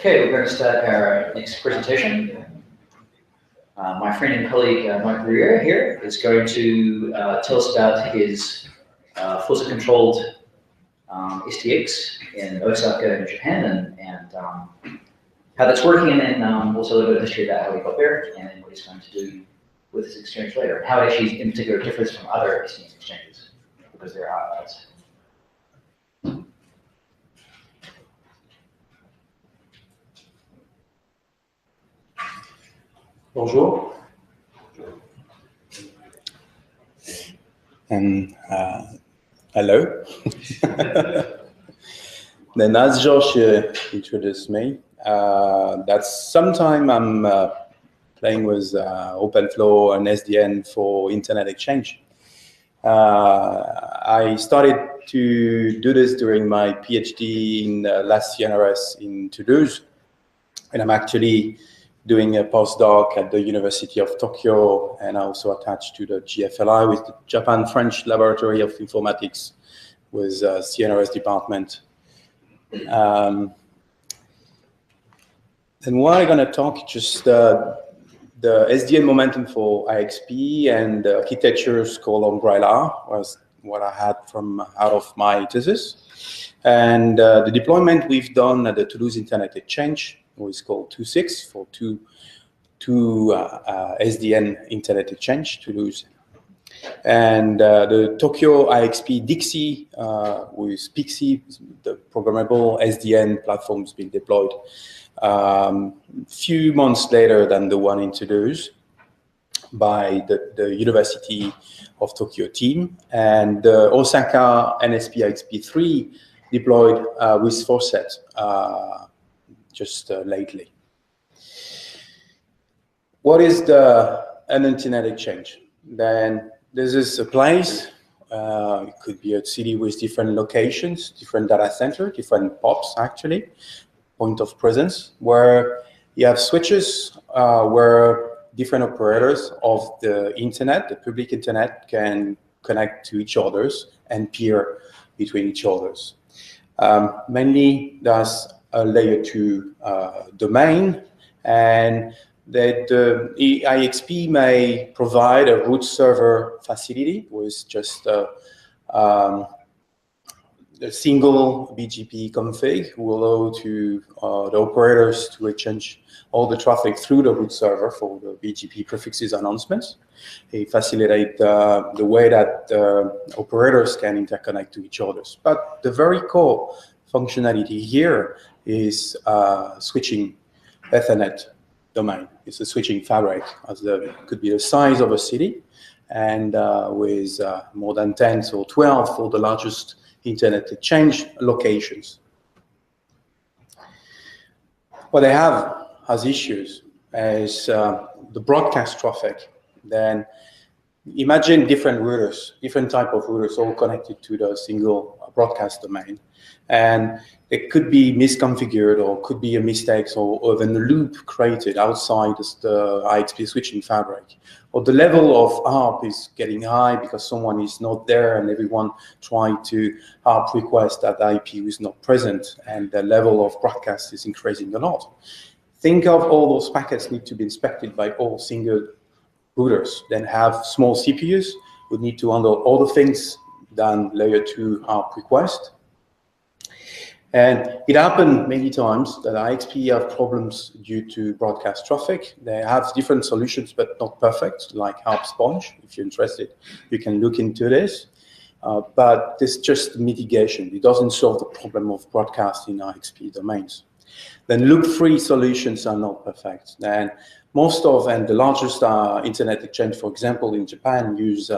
Okay, we're going to start our next presentation. My friend and colleague Marc Bruyere here is going to tell us about his FAUCET controlled STX in Osaka in Japan and how that's working, and then also a little bit of history about how he got there and then what he's going to do with this exchange later, and how it actually in particular differs from other STX exchanges, because there are others. Bonjour. And hello. Then as Josh introduced me, that's sometime I'm playing with OpenFlow and SDN for internet exchange. I started to do this during my PhD in last CNRS in Toulouse, and I'm actually doing a postdoc at the University of Tokyo, and also attached to the GFLI with the Japan-French Laboratory of Informatics with CNRS department. And what I'm going to talk just the SDN momentum for IXP and the architectures called Umbrella was what I had from out of my thesis. And the deployment we've done at the Toulouse Internet Exchange was called TouSIX for two SDN Internet Exchange, Toulouse. And the Tokyo IXP DIXI with PIX-IE, the programmable SDN platforms being deployed few months later than the one in Toulouse by the University of Tokyo team. And the OSAKA NSP IXP3 deployed with FAUCET just lately. What is an internet exchange? Then this is a place, it could be a city with different locations, different data center, different POPs actually, point of presence, where you have switches where different operators of the internet, the public internet, can connect to each other's and peer between each other's. Mainly there's a layer 2 domain, and that the IXP may provide a root server facility with just a single BGP config will allow to the operators to exchange all the traffic through the root server for the BGP prefixes announcements. They facilitate the way that operators can interconnect to each other. But the very core functionality here is switching Ethernet domain. It's a switching fabric, as could be the size of a city, and with more than 10 or 12 for the largest internet exchange locations. What they have as issues is the broadcast traffic. Then imagine different routers, different type of routers all connected to the single broadcast domain. And it could be misconfigured, or could be a mistake, or even a loop created outside the IXP switching fabric. Or the level of ARP is getting high because someone is not there and everyone trying to ARP request that IP is not present, and the level of broadcast is increasing a lot. Think of all those packets need to be inspected by all single routers, then have small CPUs who need to handle all the things than layer 2 ARP request. And it happened many times that IXP have problems due to broadcast traffic. They have different solutions, but not perfect, like ARP Sponge. If you're interested, you can look into this. But this is just mitigation. It doesn't solve the problem of broadcast in IXP domains. Then loop-free solutions are not perfect. Then most of, and the largest internet exchange, for example, in Japan, use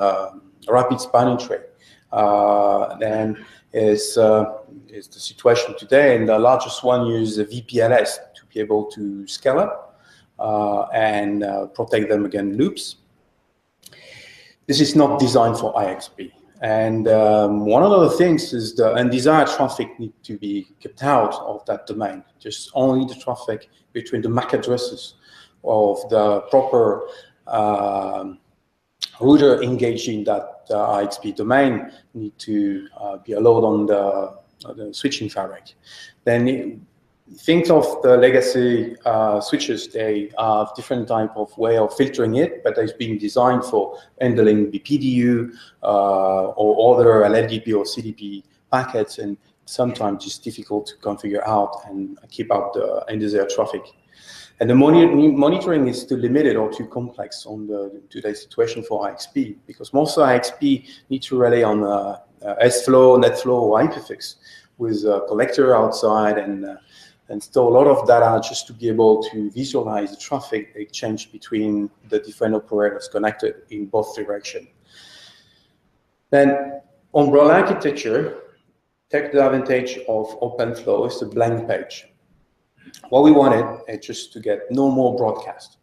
rapid spanning tree. Then is the situation today, and the largest one uses VPLS to be able to scale up and protect them against loops. This is not designed for IXP. And one of the things is the undesired traffic need to be kept out of that domain. Just only the traffic between the MAC addresses of the proper router engaged in that IXP domain need to be allowed on the switching fabric. Then think of the legacy switches. They have different type of way of filtering it, but it's being designed for handling BPDU or other LLDP or CDP packets, and sometimes it's difficult to configure out and keep up the end-user traffic. And the monitoring is too limited or too complex on today's situation for IXP, because most of IXP need to rely on SFlow, NetFlow, or Hyperfix with a collector outside and store a lot of data just to be able to visualize the traffic exchange between the different operators connected in both directions. Then Umbrella architecture takes the advantage of OpenFlow. It's a blank page. What we wanted is just to get no more broadcast.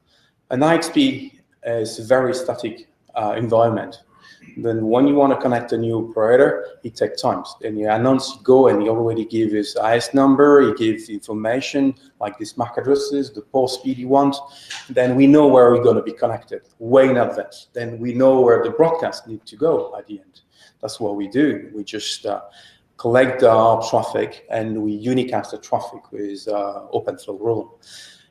An IXP is a very static environment. Then when you want to connect a new operator, it takes time. Then you announce, you go, and you already give his IS number, he gives information like this MAC addresses, the port speed he wants. Then we know where we're going to be connected way in advance. Then we know where the broadcast needs to go at the end. That's what we do. We just collect our traffic and we unicast the traffic with OpenFlow rule.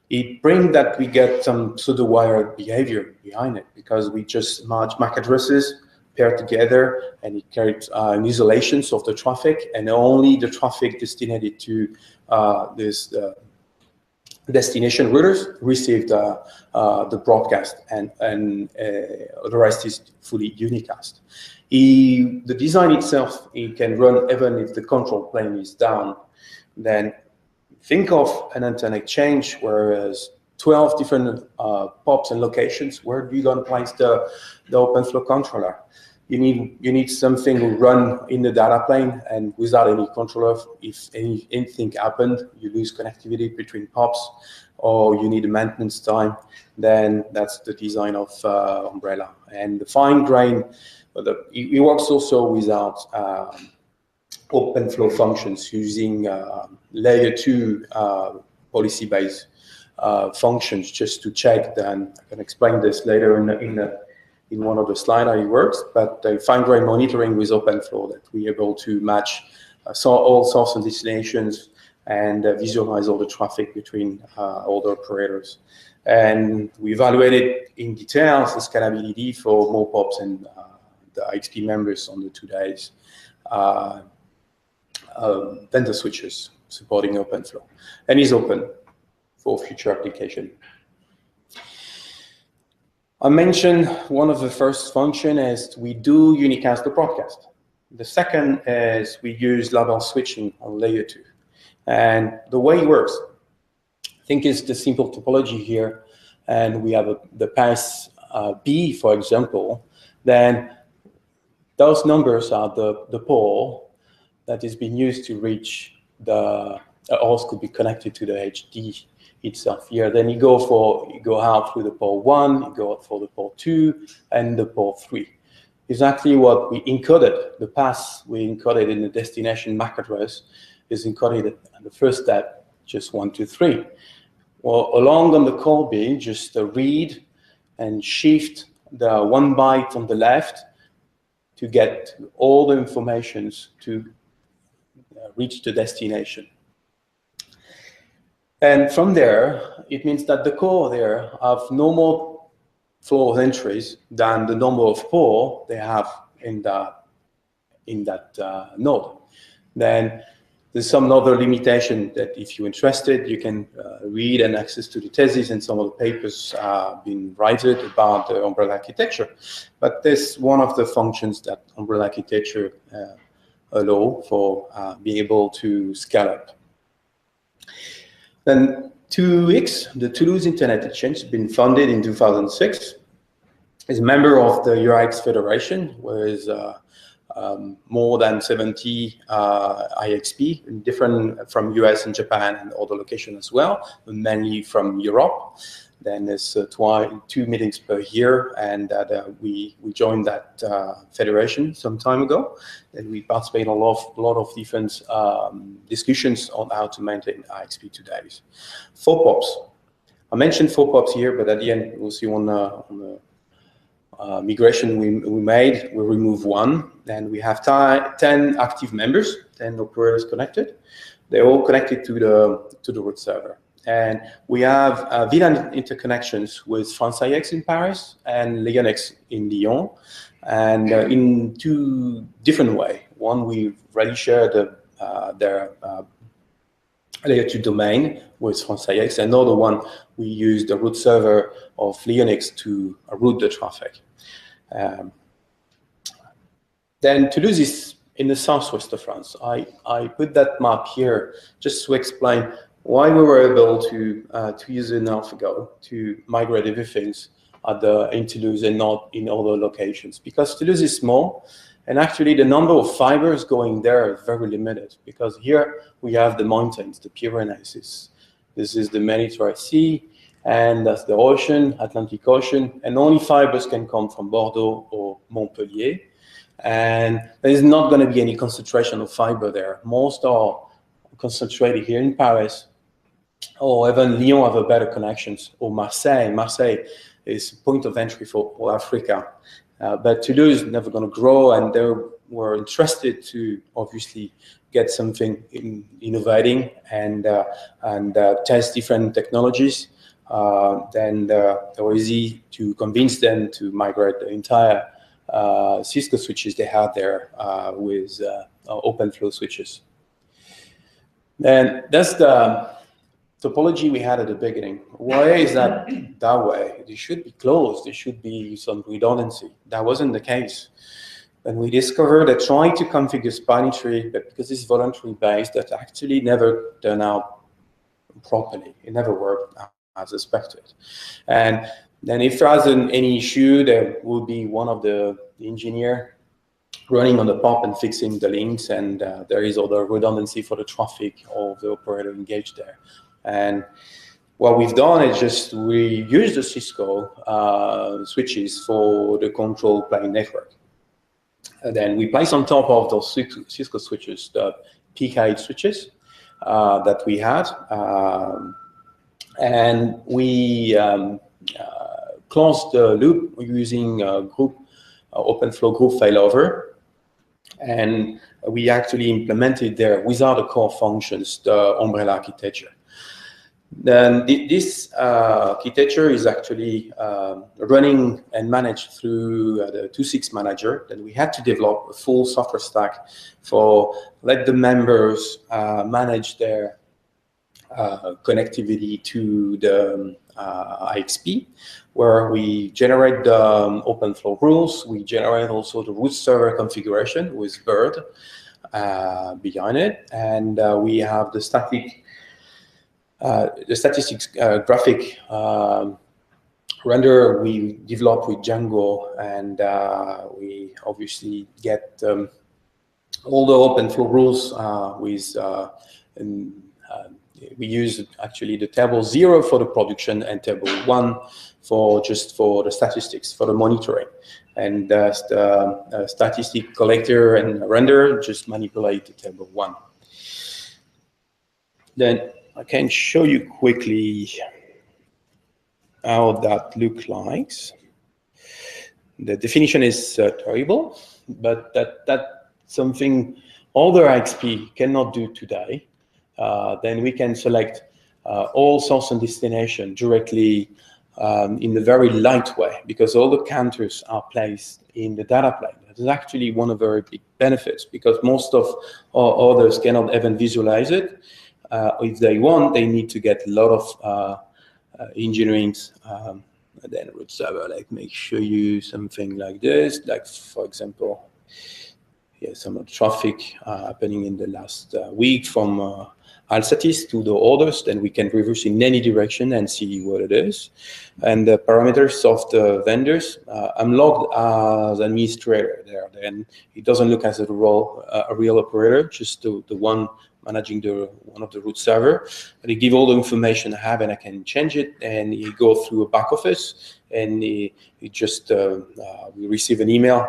It brings that we get some pseudo-wired behavior behind it, because we just merge MAC addresses, pair together, and it carries an isolation of the traffic, and only the traffic destined to this destination routers receive the broadcast, and the rest is fully unicast. The design itself, it can run even if the control plane is down. Then think of an antenna exchange, whereas 12 different POPs and locations. Where do you going to place the OpenFlow controller? You need something to run in the data plane, and without any controller, if anything happened, you lose connectivity between POPs, or you need a maintenance time. Then that's the design of Umbrella. And the fine grain, it works also without OpenFlow functions, using layer 2 policy-based functions just to check. Then I can explain this later in one of the slides how it works, but fine-grained monitoring with OpenFlow, that we're able to match all source and destinations and visualize all the traffic between all the operators. And we evaluated in detail the scalability for more POPs and the IXP members on the 2 days. Vendor switches supporting OpenFlow, and is open for future application. I mentioned one of the first function is we do unicast the broadcast. The second is we use label switching on layer 2. And the way it works, I think it's the simple topology here, and we have the pass B, for example. Then those numbers are the pole that is being used to reach the host could be connected to the HD itself here. Then you go out through the port 1, you go out for the port 2, and the port 3. Exactly what we encoded, the pass we encoded in the destination MAC address is encoded at the first step, just 1, 2, 3. Well, along on the core bin, just read and shift the 1 byte on the left to get all the informations to reach the destination. And from there, it means that the core there have no more flow of entries than the number of pores they have in that node. Then there's some other limitation that if you're interested, you can read and access to the thesis and some of the papers been written about the Umbrella architecture. But this one of the functions that Umbrella architecture allow for being able to scale up. Then ToulX, the Toulouse Internet Exchange, has been founded in 2006. Is a member of the UX Federation, with more than 70 IXP, different from US and Japan and other locations as well, but mainly from Europe. Then there's 2 meetings per year, and we joined that federation some time ago. And we participate in a lot of different discussions on how to maintain IXP today. 4 POPs. I mentioned 4 POPs here, but at the end we'll see on the migration we made, we remove 1. Then we have 10 active members, 10 operators connected. They're all connected to the root server. And we have VLAN interconnections with FAUCET in Paris and Leonix in Lyon, and in two different ways. One, we've already shared their layer 2 domain with FAUCET. Another one, we use the root server of Leonix to route the traffic. Then Toulouse is in the southwest of France. I put that map here just to explain why we were able to 2 years and a half ago to migrate everything in Toulouse and not in other locations. Because Toulouse is small, and actually the number of fibers going there is very limited, because here we have the mountains, the Pyrenees. This is the Mediterranean Sea, and that's the ocean, Atlantic Ocean, and only fibers can come from Bordeaux or Montpellier. And there's not going to be any concentration of fiber there. Most are concentrated here in Paris, or even Lyon have a better connections, or Marseille. Marseille is point of entry for Africa. But Toulouse is never going to grow, and they were interested to obviously get something innovating and test different technologies. Then it was easy to convince them to migrate the entire Cisco switches they had there with open flow switches. And that's the topology we had at the beginning. Why is that way? They should be closed. There should be some redundancy. That wasn't the case. And we discovered that trying to configure spiny tree, but because it's voluntary based, that actually never turned out properly. It never worked as expected. And then if there wasn't any issue, there would be one of the engineer running on the POP and fixing the links, and there is other redundancy for the traffic of the operator engaged there. And what we've done is just we use the Cisco switches for the control plane network. And then we place on top of those Cisco switches the PIX-IE switches that we had. And we closed the loop using group OpenFlow group failover. And we actually implemented there without the core functions, the Umbrella architecture. Then this architecture is actually running and managed through the TouSIX-Manager. Then we had to develop a full software stack for let the members manage their connectivity to the IXP, where we generate the OpenFlow rules. We generate also the root server configuration with Bird behind it, and we have the statistics graphic render we develop with Django, and we obviously get all the OpenFlow rules we use actually the table 0 for the production and table 1 for the statistics, for the monitoring. And the statistic collector and render just manipulate the table 1. Then I can show you quickly how that looks like. The definition is terrible, but that's something other IXP cannot do today. Then we can select all source and destination directly in a very light way, because all the counters are placed in the data plane. That is actually one of the very big benefits, because most of others cannot even visualize it. If they want, they need to get a lot of engineering. Then root server, like, make show you something like this, like for example, some traffic happening in the last week from Alsatis to the orders. Then we can reverse in any direction and see what it is. And the parameters of the vendors, I'm logged as administrator there. Then it doesn't look as a real operator, just the one managing one of the root server. And it give all the information I have, and I can change it. And you go through a back office, and we receive an email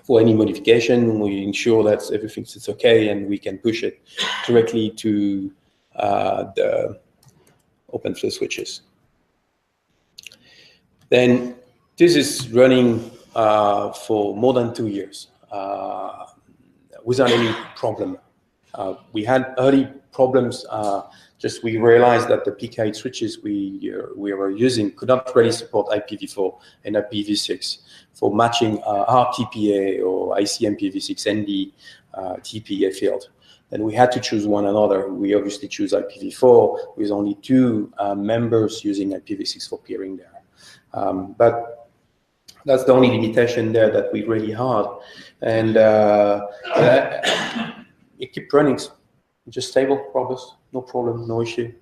for any modification. We ensure that everything's okay, and we can push it directly to the OpenFlow switches. Then this is running for more than 2 years without any problem. We had early problems. Just we realized that the PIC-IE switches we were using could not really support IPv4 and IPv6 for matching RTPA or ICMPv6 ND TPA field. Then we had to choose one another. We obviously choose IPv4 with only 2 members using IPv6 for peering there. But that's the only limitation there that we really had. And it kept running just stable, robust, no problem, no issue.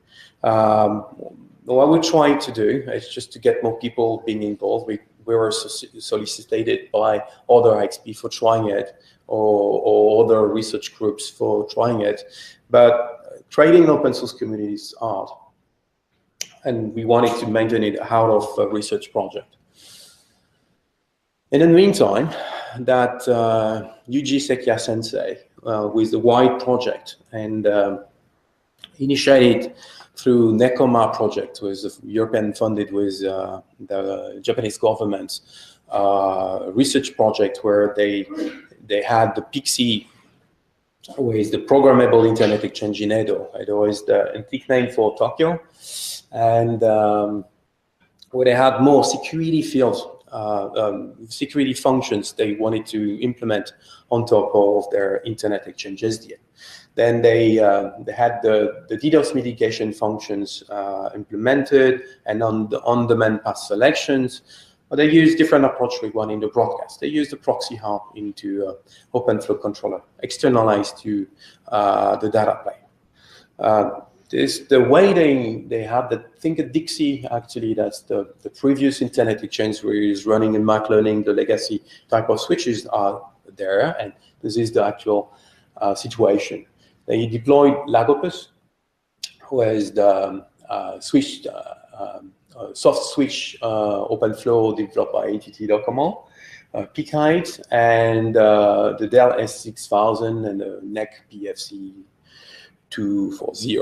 What we tried to do is just to get more people being involved. We were solicited by other IXP for trying it, or other research groups for trying it. But creating open source community is hard. And we wanted to maintain it out of a research project. In the meantime, that Yuji Sekia sensei with the WIDE project and initiated through NECOMA project, was European funded with the Japanese government research project where they had the PIX-IE, with the programmable internet exchange in Edo. Edo is the antique name for Tokyo, and where they had more security fields, security functions they wanted to implement on top of their internet exchange SDN. Then they had the DDoS mitigation functions implemented, and on the on-demand path selections. But they used different approach regarding the broadcast. They used the proxy hub into OpenFlow controller, externalized to the data plane. This the way they have the think of Dixie, actually that's the previous internet exchange where is running in Mac learning, the legacy type of switches are there, and this is the actual situation. They deployed Lagopus, who is the switch soft switch OpenFlow developed by ATT Docomo, PIC-IE, and the Dell S6000 and the NEC PFC 240.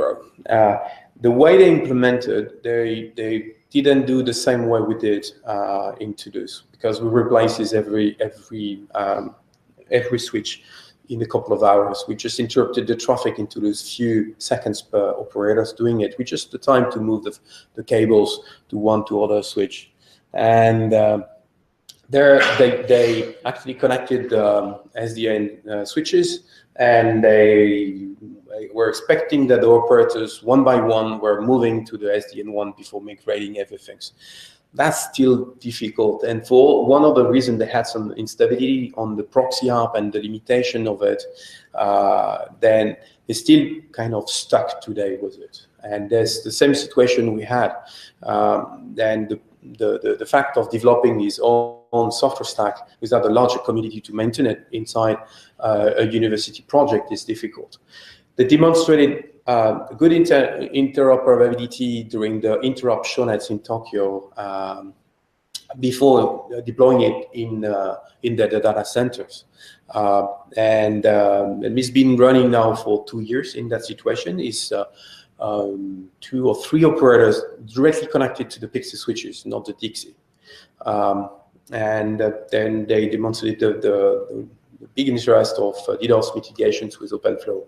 The way they implemented, they didn't do the same way we did into this, because we replaces every switch in a couple of hours. We just interrupted the traffic into those few seconds per operators doing it. We just the time to move the cables to one to other switch. And they actually connected SDN switches, and they were expecting that the operators one by one were moving to the SDN one before migrating everything. That's still difficult, and for one of the reasons they had some instability on the proxy hub and the limitation of it, then they're still kind of stuck today with it. And there's the same situation we had. And the fact of developing his own software stack without a larger community to maintain it inside a university project is difficult. They demonstrated good interoperability during the interrupt shownets in Tokyo before deploying it in the data centers. And it's been running now for 2 years in that situation. Is 2 or 3 operators directly connected to the PIX-IE switches, not the Dixie. And then they demonstrated the big interest of DDoS mitigations with OpenFlow.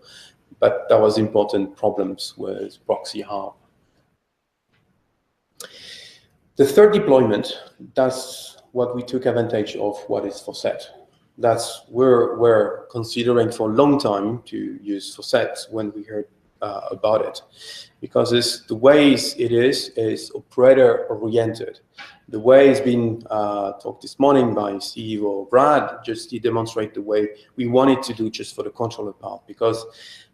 But there was important problems with proxy hub. The third deployment, that's what we took advantage of, what is FAUCET. That's where we're considering for a long time to use FAUCET when we heard about it, because the ways it is operator oriented. The way it's been talked this morning by Steve or Brad, just to demonstrate the way we wanted to do just for the controller part, because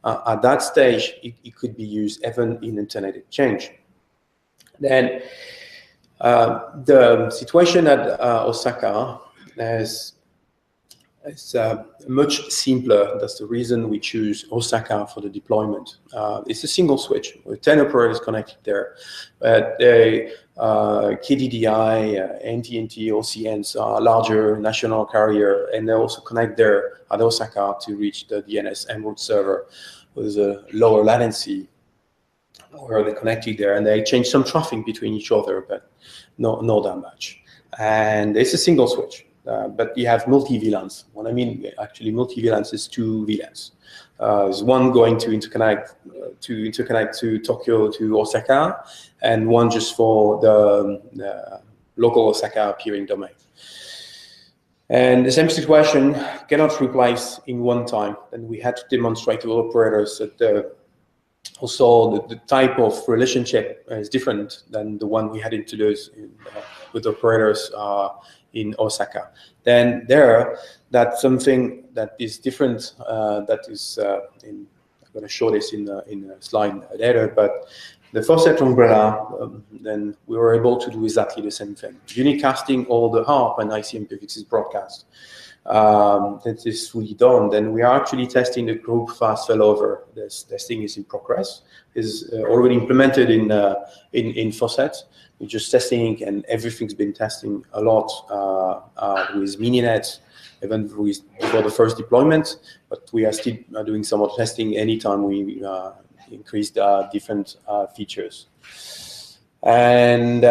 at that stage, it could be used even in internet exchange. Then the situation at OSAKA is much simpler. That's the reason we choose OSAKA for the deployment. It's a single switch with 10 operators connected there. But KDDI, AT&T, OCNs are larger national carrier, and they also connect there at OSAKA to reach the DNS en route server with a lower latency, where they're connected there, and they change some traffic between each other, but not that much. And it's a single switch. But you have multi-VLANs. What I mean, actually, multi-VLANs is 2 VLANs. There's one going to interconnect to Tokyo to Osaka, and one just for the local Osaka peering domain. And the same situation cannot replace in one time. And we had to demonstrate to operators that also the type of relationship is different than the one we had in Toulouse with operators in Osaka. Then that's something that is different. That is, I'm going to show this in a slide later. But the FAUCET Umbrella, then we were able to do exactly the same thing. Unicasting all the HARP and ICMP broadcast. That is fully done. Then we are actually testing the group fast failover. This testing is in progress. Is already implemented in FAUCET. We're just testing, and everything's been testing a lot with Mininet, even before the first deployment. But we are still doing some more testing anytime we increase different features. And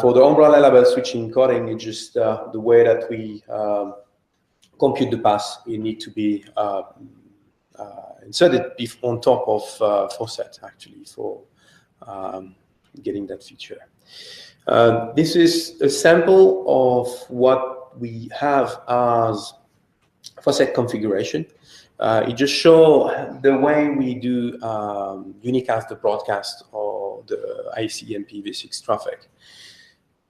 for the umbrella level switching coding, it's just the way that we compute the path. You need to be inserted on top of FAUCET, actually, for getting that feature. This is a sample of what we have as FAUCET configuration. It just shows the way we do unicast the broadcast or the ICMP v6 traffic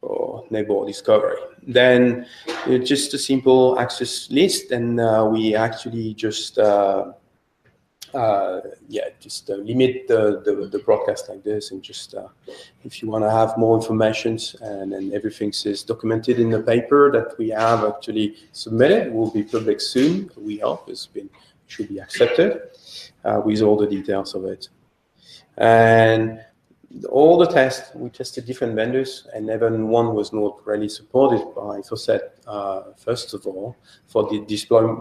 or neighbor discovery. Then it's just a simple access list, and we actually just limit the broadcast like this, and just if you want to have more information, and then everything is documented in the paper that we have actually submitted. It will be public soon. We hope should be accepted with all the details of it. And all the tests, we tested different vendors, and even one was not really supported by FAUCET, first of all, for the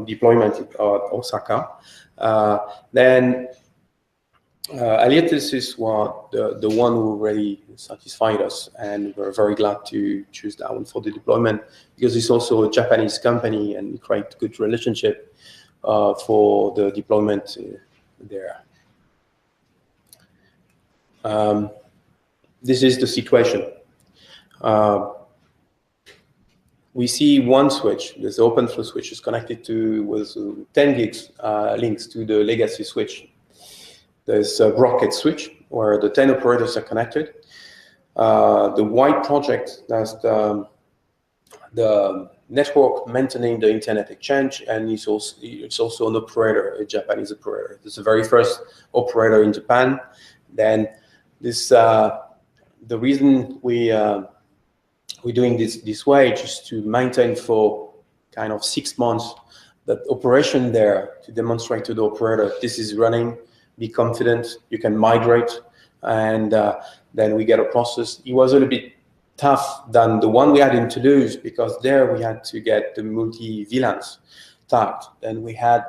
deployment at Osaka. Then Telesis is the one who really satisfied us, and we're very glad to choose that one for the deployment, because it's also a Japanese company, and we create good relationship for the deployment there. This is the situation. We see one switch, this open flow switch is connected with 10 gigs links to the legacy switch. There's a broadcast switch where the 10 operators are connected. The white project, that's the network maintaining the internet exchange, and it's also an operator, a Japanese operator. It's the very first operator in Japan. Then this the reason we're doing this way, just to maintain for kind of 6 months that operation there, to demonstrate to the operator this is running, be confident, you can migrate, and then we get a process. It was a little bit tough than the one we had in Toulouse, because there we had to get the multi-VLANs tagged, and we had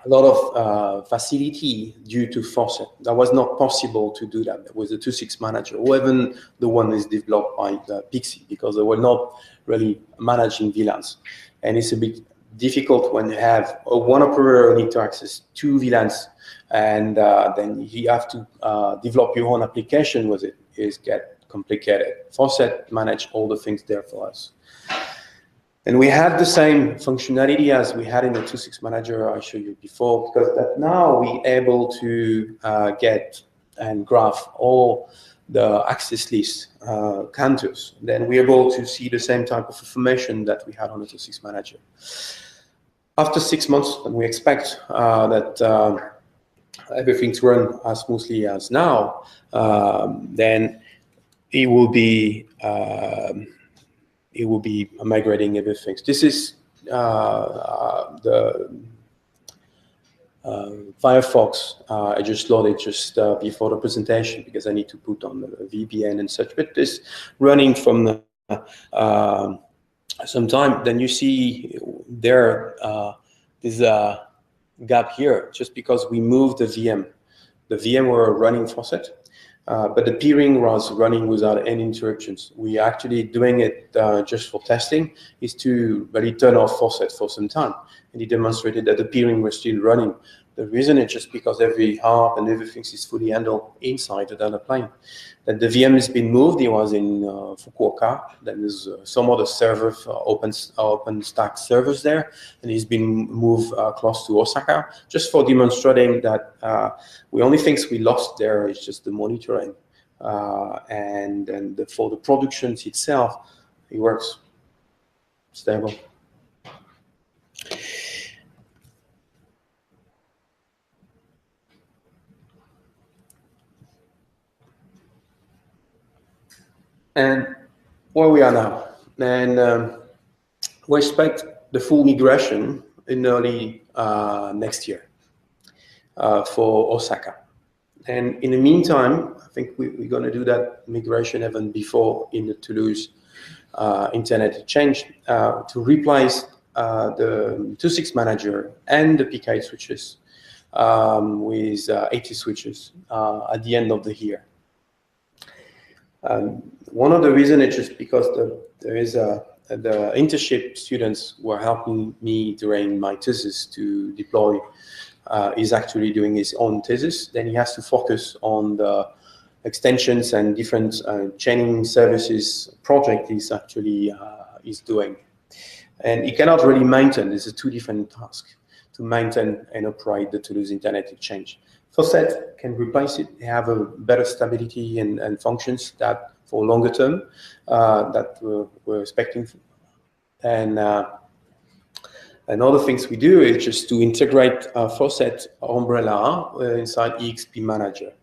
a lot of facility due to FAUCET. That was not possible to do that with the TouSIX-Manager, or even the one is developed by the PIX-IE, because they were not really managing VLANs. And it's a bit difficult when you have one operator need to access 2 VLANs, and then you have to develop your own application with it. It gets complicated. FAUCET manage all the things there for us. And we had the same functionality as we had in the TouSIX-Manager I showed you before, because that now we're able to get and graph all the access list counters. Then we're able to see the same type of information that we had on the TouSIX-Manager. After 6 months, and we expect that everything's run as smoothly as now, then it will be migrating everything. This is the Firefox. I just loaded just before the presentation, because I need to put on the VPN and such. But this running from some time, then you see there there's a gap here, just because we moved the VM. The VM were running FAUCET. but the peering was running without any interruptions. We actually doing it just for testing, is to really turn off FAUCET for some time. And he demonstrated that the peering was still running. The reason is just because every harp and everything is fully handled inside the data plane. That the VM has been moved. It was in Fukuoka. Then there's some other server, OpenStack servers there, and it's been moved close to Osaka, just for demonstrating that the only things we lost there is just the monitoring, and for the productions itself, it works stable. And where we are now, and we expect the full migration in early next year for Osaka. And in the meantime, I think we're going to do that migration even before in the Toulouse Internet Exchange to replace the TouSIX-Manager and the PIX-IE switches with 80 switches at the end of the year. One of the reasons is just because there is the internship students who are helping me during my thesis to deploy is actually doing his own thesis. Then he has to focus on the extensions and different chaining services project he's actually is doing. And he cannot really maintain, this is two different tasks, to maintain and operate the Toulouse Internet Exchange. FAUCET can replace it. They have a better stability and functions that for longer term that we're expecting. And other things we do is just to integrate FAUCET Umbrella inside IXP Manager.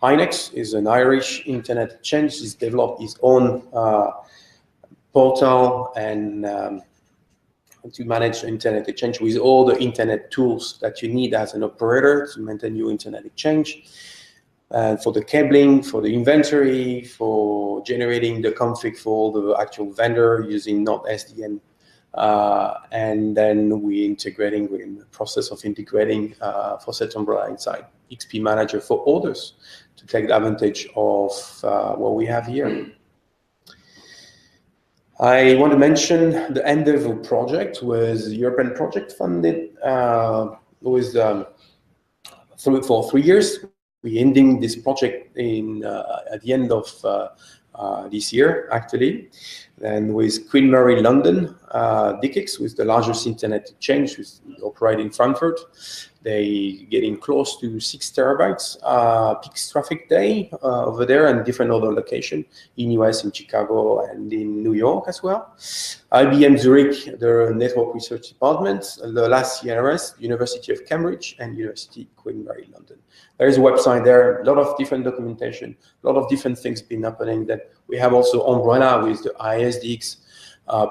INEX is an Irish internet exchange. He's developed his own portal and to manage internet exchange with all the internet tools that you need as an operator to maintain your internet exchange. For the cabling, for the inventory, for generating the config for the actual vendor using not SDN. And then we're integrating, we're in the process of integrating FAUCET Umbrella inside IXP Manager for orders to take advantage of what we have here. I want to mention the Endeavour project was a European project funded for 3 years. We're ending this project in at the end of this year, actually. And with Queen Mary London, DKIX, with the largest internet exchange, with operating in Frankfurt, they getting close to 6 terabytes peak traffic day over there, and different other locations in US, in Chicago, and in New York as well. IBM Zurich, their network research department, the last CNRS, University of Cambridge, and University Queen Mary London. There is a website there, a lot of different documentation, a lot of different things been happening. That we have also Umbrella with the ISDX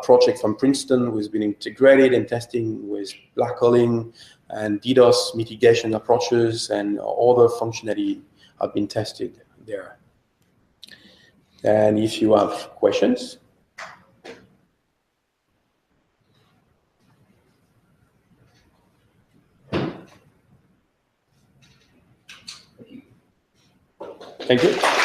project from Princeton, who's been integrated and testing with blackholing and DDoS mitigation approaches, and other functionality have been tested there. And if you have questions. Thank you.